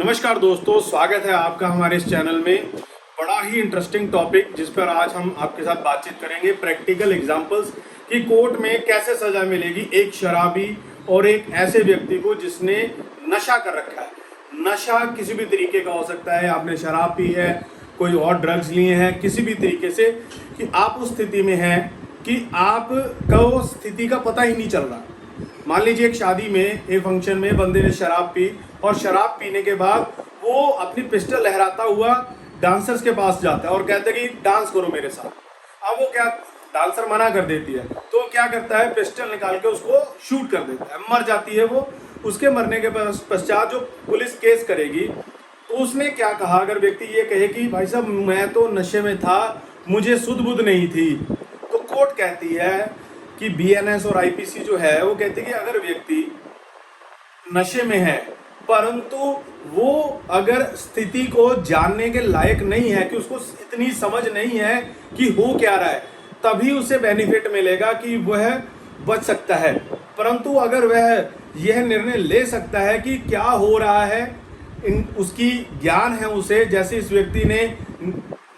नमस्कार दोस्तों, स्वागत है आपका हमारे इस चैनल में। बड़ा ही इंटरेस्टिंग टॉपिक जिस पर आज हम आपके साथ बातचीत करेंगे, प्रैक्टिकल एग्जांपल्स कि कोर्ट में कैसे सजा मिलेगी एक शराबी और एक ऐसे व्यक्ति को जिसने नशा कर रखा है। नशा किसी भी तरीके का हो सकता है, आपने शराब पी है, कोई और ड्रग्स लिए हैं, किसी भी तरीके से कि आप उस स्थिति में हैं कि आपको स्थिति का पता ही नहीं चल रहा। मान लीजिए एक शादी में, एक फंक्शन में बंदे ने शराब पी और शराब पीने के बाद वो अपनी पिस्टल लहराता हुआ डांसर्स के पास जाता है और कहता है कि डांस करो मेरे साथ। अब वो क्या, डांसर मना कर देती है तो क्या करता है, पिस्टल निकाल के उसको शूट कर देता है, मर जाती है वो। उसके मरने के पश्चात जो पुलिस केस करेगी तो उसने क्या कहा, अगर व्यक्ति ये कहे कि भाई साहब मैं तो नशे में था, मुझे सुध बुध नहीं थी, तो कोर्ट कहती है कि बीएनएस और आईपीसी जो है वो कहती है कि अगर व्यक्ति नशे में है परंतु वो अगर स्थिति को जानने के लायक नहीं है, कि उसको इतनी समझ नहीं है कि हो क्या रहा है, तभी उसे बेनिफिट मिलेगा कि वह बच सकता है। परंतु अगर वह यह निर्णय ले सकता है कि क्या हो रहा है, उसकी ज्ञान है उसे, जैसे इस व्यक्ति ने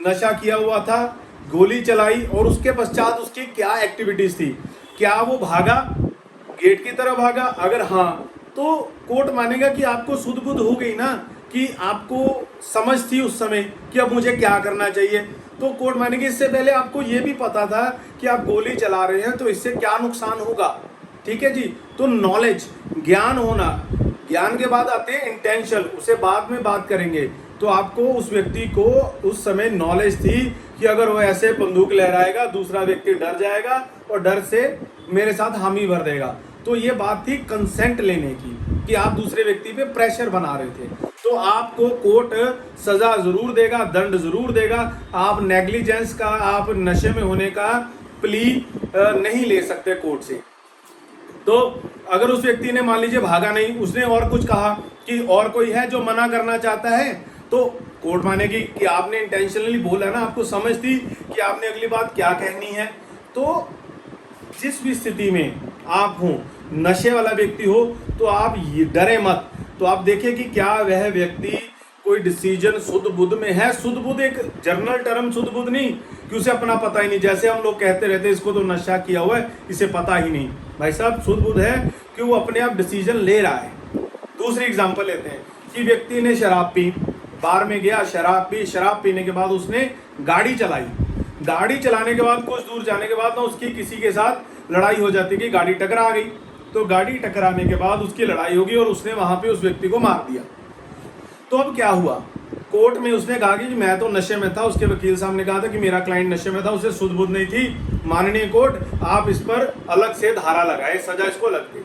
नशा किया हुआ था, गोली चलाई और उसके पश्चात उसकी क्या एक्टिविटीज थी, क्या वो भागा, गेट की तरफ भागा, अगर हाँ तो कोर्ट मानेगा कि आपको सुध बुध हो गई ना, कि आपको समझ थी उस समय कि अब मुझे क्या करना चाहिए। तो कोर्ट मानेगी इससे पहले आपको ये भी पता था कि आप गोली चला रहे हैं तो इससे क्या नुकसान होगा। ठीक है जी, तो नॉलेज, ज्ञान होना, ज्ञान के बाद आते हैं इंटेंशन, उसे बाद में बात करेंगे। तो आपको उस व्यक्ति को उस समय नॉलेज थी कि अगर वो ऐसे बंदूक लहराएगा दूसरा व्यक्ति डर जाएगा और डर से मेरे साथ हामी भर देगा। तो ये बात थी कंसेंट लेने की, कि आप दूसरे व्यक्ति पे प्रेशर बना रहे थे। तो आपको कोर्ट सजा जरूर देगा, दंड जरूर देगा। आप नेग्लिजेंस का, आप नशे में होने का प्ली नहीं ले सकते कोर्ट से। तो अगर उस व्यक्ति ने मान लीजिए भागा नहीं, उसने और कुछ कहा कि और कोई है जो मना करना चाहता है, तो कोर्ट मानेगी कि आपने इंटेंशनली बोला ना, आपको समझ थी कि आपने अगली बात क्या कहनी है। तो जिस भी स्थिति में आप हो, नशे वाला व्यक्ति हो, तो आप डरे मत। तो आप देखिए कि क्या वह व्यक्ति कोई डिसीजन सुध बुध में है। सुध बुध एक जर्नल टर्म, सुध बुध नहीं कि उसे अपना पता ही नहीं। जैसे हम लोग कहते रहते हैं इसको तो नशा किया हुआ है, इसे पता ही नहीं। भाई साहब सुध बुध है कि वो अपने आप डिसीजन ले रहा है। दूसरी एग्जांपल लेते हैं कि व्यक्ति ने शराब पी, बार में गया, शराब पी, शराब पीने के बाद उसने गाड़ी चलाई। गाड़ी चलाने के बाद कुछ दूर जाने के बाद ना उसकी किसी के साथ लड़ाई हो जाती है कि गाड़ी टकरा गई। तो गाड़ी टकराने के बाद उसकी लड़ाई होगी और उसने वहां पे उस व्यक्ति को मार दिया। तो अब क्या हुआ, कोर्ट में उसने कहा कि मैं तो नशे में था, उसके वकील साहब ने कहा था कि मेरा क्लाइंट नशे में था, उसे सुध बुध नहीं थी, माननीय कोर्ट आप इस पर अलग से धारा लगाए, सजा इसको लग गई।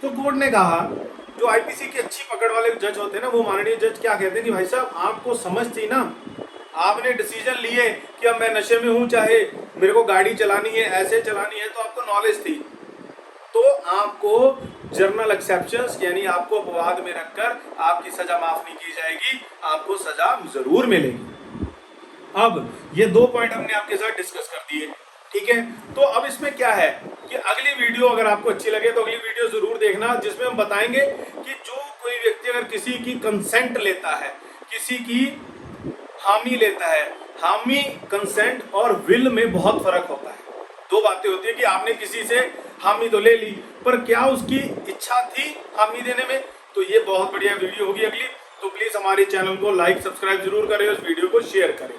तो कोर्ट ने कहा, जो आईपीसी की अच्छी पकड़ वाले जज होते हैं ना, वो माननीय जज क्या कहते हैं कि भाई साहब आपको समझ थी ना, आपने डिसीजन लिए कि अब मैं नशे में हूं, चाहे मेरे को गाड़ी चलानी है, ऐसे चलानी है, तो आपको नॉलेज थी, तो आपको जर्नल एक्सेप्शंस यानी आपको अपवाद में रखकर आपकी सजा माफ नहीं की जाएगी, आपको सजा जरूर मिलेगी। अब ये दो पॉइंट हमने आपके साथ डिस्कस कर दिए, ठीक है। तो अब इसमें क्या है कि अगली वीडियो अगर आपको अच्छी लगे तो अगली वीडियो जरूर देखना, जिसमें हम बताएंगे कि जो कोई व्यक्ति अगर किसी की कंसेंट लेता है, किसी की हामी लेता है, हामी, कंसेंट और विल में बहुत फर्क होता है। दो बातें होती है कि आपने किसी से हामी तो ले ली, पर क्या उसकी इच्छा थी हामी देने में। तो ये बहुत बढ़िया वीडियो होगी अगली। तो प्लीज हमारे चैनल को लाइक, सब्सक्राइब जरूर करें, उस वीडियो को शेयर करें।